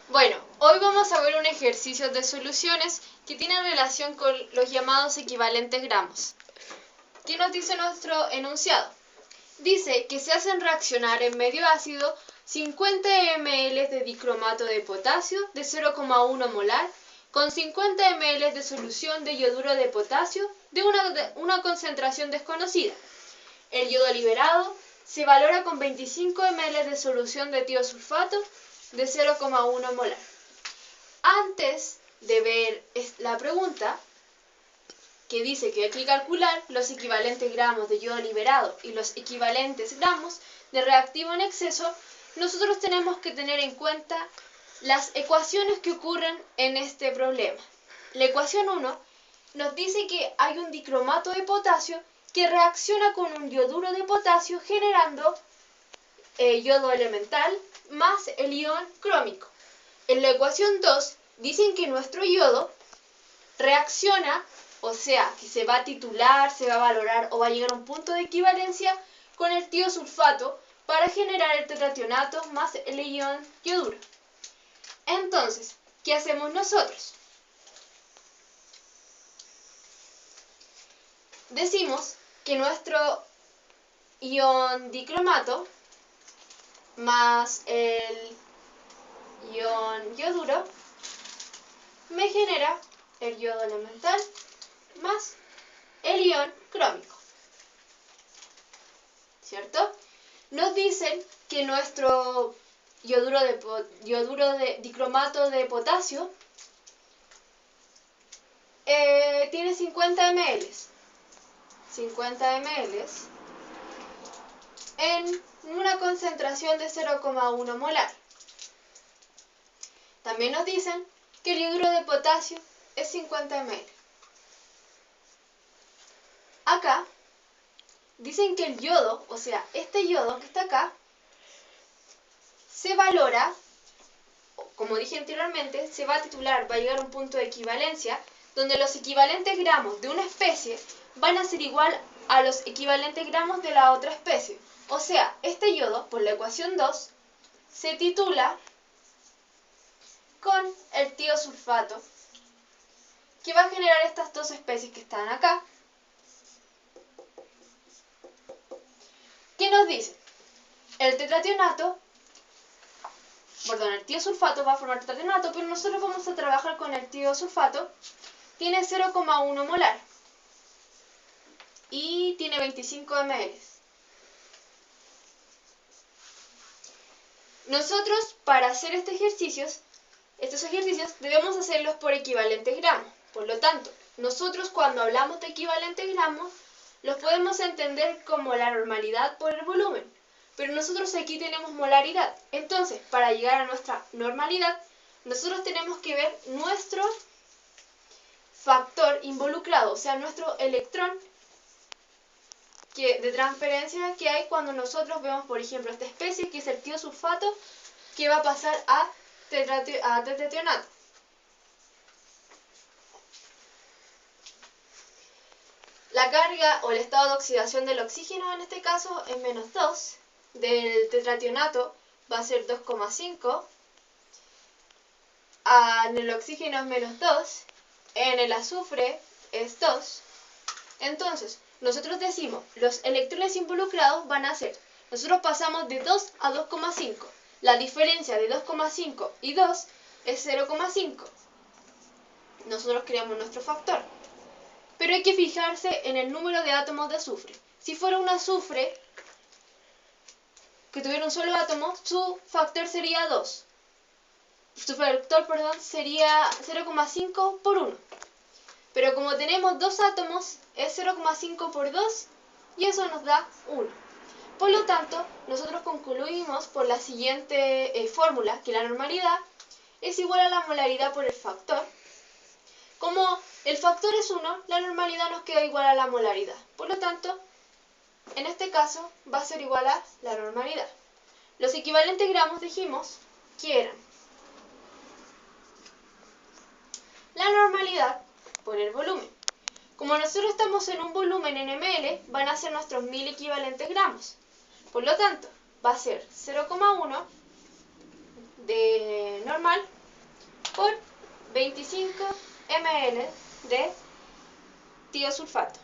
Bueno, hoy vamos a ver un ejercicio de soluciones que tiene relación con los llamados equivalentes gramos. ¿Qué nos dice nuestro enunciado? Dice que se hacen reaccionar en medio ácido 50 ml de dicromato de potasio de 0,1 molar con 50 ml de solución de yoduro de potasio de una concentración desconocida. El yodo liberado se valora con 25 ml de solución de tiosulfato de 0,1 molar. Antes de ver la pregunta, que dice que hay que calcular los equivalentes gramos de yodo liberado y los equivalentes gramos de reactivo en exceso, nosotros tenemos que tener en cuenta las ecuaciones que ocurren en este problema. La ecuación 1 nos dice que hay un dicromato de potasio que reacciona con un yoduro de potasio generando yodo elemental más el ion crómico. En la ecuación 2 dicen que nuestro yodo reacciona, o sea, que se va a titular, se va a valorar o va a llegar a un punto de equivalencia con el tiosulfato para generar el tetrationato más el ion yoduro. Entonces, ¿qué hacemos nosotros? Decimos que nuestro ion dicromato más el ion yoduro me genera el yodo elemental más el ion crómico, ¿cierto? Nos dicen que nuestro yoduro de dicromato de potasio tiene 50 ml. 50 ml en una concentración de 0,1 molar. También nos dicen que el yoduro de potasio es 50 ml. Acá dicen que el yodo, o sea, este yodo que está acá, se valora, como dije anteriormente, se va a titular, va a llegar a un punto de equivalencia, donde los equivalentes gramos de una especie van a ser igual a los equivalentes gramos de la otra especie. O sea, este yodo, por la ecuación 2, se titula con el tiosulfato, que va a generar estas dos especies que están acá. ¿Qué nos dice? El tetrationato, perdón, el tiosulfato va a formar tetrationato, pero nosotros vamos a trabajar con el tiosulfato. Tiene 0,1 molar y tiene 25 ml. Nosotros, para hacer estos ejercicios debemos hacerlos por equivalentes gramos. Por lo tanto, nosotros cuando hablamos de equivalentes gramos, los podemos entender como la normalidad por el volumen. Pero nosotros aquí tenemos molaridad. Entonces, para llegar a nuestra normalidad, nosotros tenemos que ver nuestro factor involucrado, o sea, nuestro electrón de transferencia que hay cuando nosotros vemos, por ejemplo, esta especie que es el tiosulfato, que va a pasar a tetrationato. La carga o el estado de oxidación del oxígeno en este caso es menos 2, del tetrationato va a ser 2,5, en el oxígeno es menos 2, en el azufre es 2. Entonces, nosotros decimos, los electrones involucrados van a ser, nosotros pasamos de 2 a 2,5. La diferencia de 2,5 y 2 es 0,5. Nosotros creamos nuestro factor. Pero hay que fijarse en el número de átomos de azufre. Si fuera un azufre que tuviera un solo átomo, su factor sería 2. Su factor, sería 0,5 por 1. Pero como tenemos dos átomos, es 0,5 por 2 y eso nos da 1. Por lo tanto, nosotros concluimos por la siguiente fórmula, que la normalidad es igual a la molaridad por el factor. Como el factor es 1, la normalidad nos queda igual a la molaridad. Por lo tanto, en este caso va a ser igual a la normalidad. Los equivalentes gramos dijimos que eran la normalidad por el volumen. Como nosotros estamos en un volumen en ml, van a ser nuestros 1000 equivalentes gramos. Por lo tanto, va a ser 0,1 de normal por 25 ml de tiosulfato.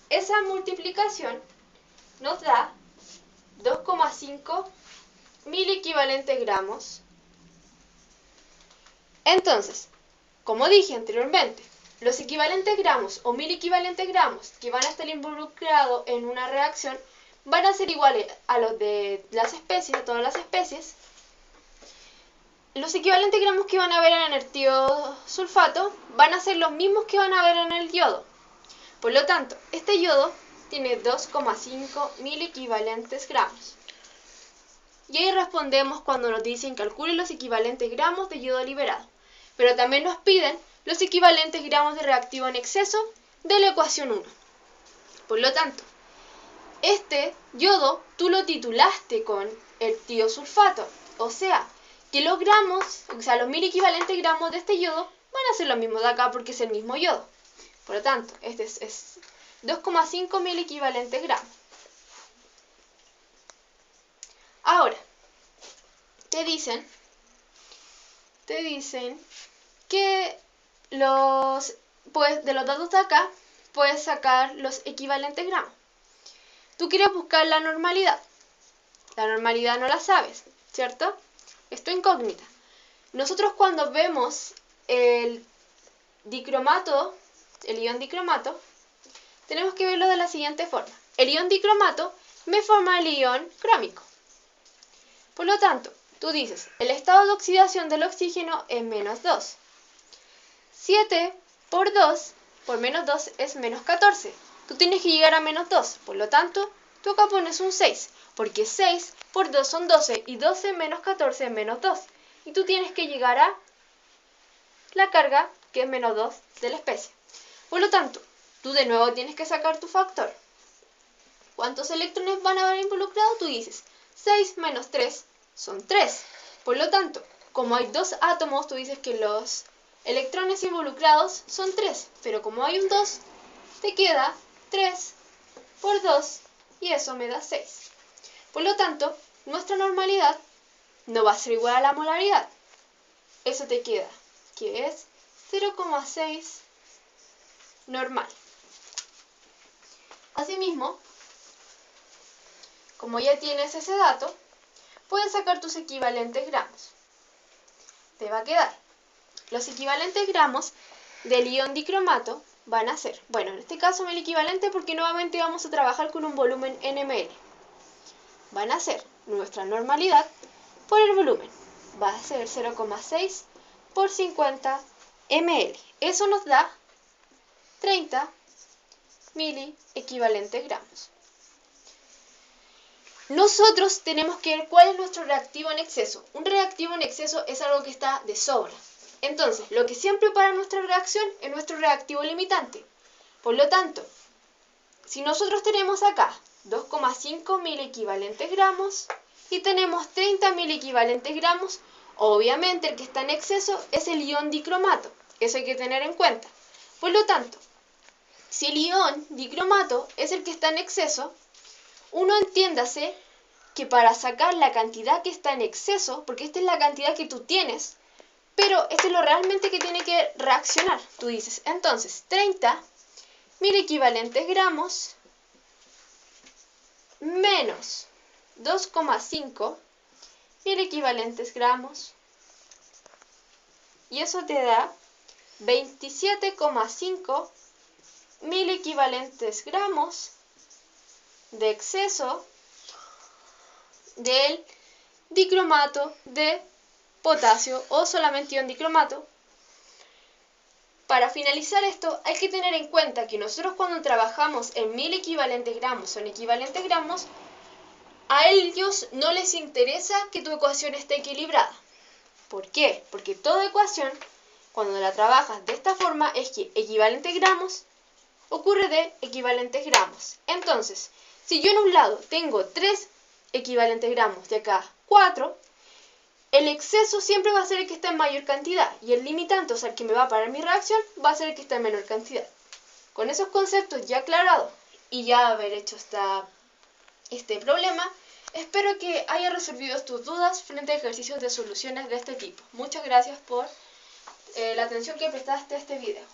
Esa multiplicación nos da 2,5 mil equivalentes gramos. Entonces, como dije anteriormente, los equivalentes gramos o mil equivalentes gramos que van a estar involucrados en una reacción van a ser iguales a los de las especies, de todas las especies. Los equivalentes gramos que van a haber en el tiosulfato van a ser los mismos que van a haber en el yodo. Por lo tanto, este yodo tiene 2,5 mil equivalentes gramos. Y ahí respondemos cuando nos dicen calculen los equivalentes gramos de yodo liberado. Pero también nos piden los equivalentes gramos de reactivo en exceso de la ecuación 1. Por lo tanto, este yodo tú lo titulaste con el tiosulfato. O sea, que los gramos, o sea, los mil equivalentes gramos de este yodo van a ser los mismos de acá porque es el mismo yodo. Por lo tanto, este es 2,5 mil equivalentes gramos. Ahora, te dicen que de los datos de acá puedes sacar los equivalentes gramos. Tú quieres buscar la normalidad. La normalidad no la sabes, ¿cierto? Esto es incógnita. Nosotros cuando vemos el dicromato, el ion dicromato, tenemos que verlo de la siguiente forma. El ion dicromato me forma el ion crómico. Por lo tanto, tú dices, el estado de oxidación del oxígeno es menos 2. 7 por 2 por menos 2 es menos 14. Tú tienes que llegar a menos 2. Por lo tanto, tú acá pones un 6. Porque 6 por 2 son 12 y 12 menos 14 es menos 2. Y tú tienes que llegar a la carga, que es menos 2 de la especie. Por lo tanto, tú de nuevo tienes que sacar tu factor. ¿Cuántos electrones van a haber involucrados? Tú dices, 6 menos 3 son 3. Por lo tanto, como hay dos átomos, tú dices que los electrones involucrados son 3. Pero como hay un 2, te queda 3 por 2 y eso me da 6. Por lo tanto, nuestra normalidad no va a ser igual a la molaridad. Eso te queda, que es 0,6 normal. Asimismo, como ya tienes ese dato, puedes sacar tus equivalentes gramos. Te va a quedar. Los equivalentes gramos del ion dicromato van a ser, bueno, en este caso el equivalente porque nuevamente vamos a trabajar con un volumen nml. Van a ser nuestra normalidad por el volumen. Va a ser 0,6 por 50 ml. Eso nos da 30 mili equivalentes gramos. Nosotros tenemos que ver cuál es nuestro reactivo en exceso. Un reactivo en exceso es algo que está de sobra. Entonces, lo que siempre para nuestra reacción es nuestro reactivo limitante. Por lo tanto, si nosotros tenemos acá 2,5 mil equivalentes gramos y tenemos 30 mil equivalentes gramos, obviamente el que está en exceso es el ion dicromato. Eso hay que tener en cuenta. Por lo tanto, si el ion dicromato es el que está en exceso, uno entiéndase que para sacar la cantidad que está en exceso, porque esta es la cantidad que tú tienes, pero esto es lo realmente que tiene que reaccionar. Tú dices, entonces, 30 mil equivalentes gramos menos 2,5 mil equivalentes gramos, y eso te da 27,5 mil equivalentes gramos de exceso del dicromato de potasio o solamente ion dicromato. Para finalizar esto, hay que tener en cuenta que nosotros cuando trabajamos en 1000 equivalentes gramos o en equivalentes gramos, a ellos no les interesa que tu ecuación esté equilibrada. ¿Por qué? Porque toda ecuación, cuando la trabajas de esta forma, es que equivalentes gramos ocurre de equivalentes gramos. Entonces, si yo en un lado tengo 3 equivalentes gramos y acá 4, el exceso siempre va a ser el que está en mayor cantidad y el limitante, o sea, el que me va a parar mi reacción, va a ser el que está en menor cantidad. Con esos conceptos ya aclarados y ya haber hecho este problema, Espero que haya resolvido tus dudas frente a ejercicios de soluciones de este tipo. Muchas gracias por la atención que prestaste a este video.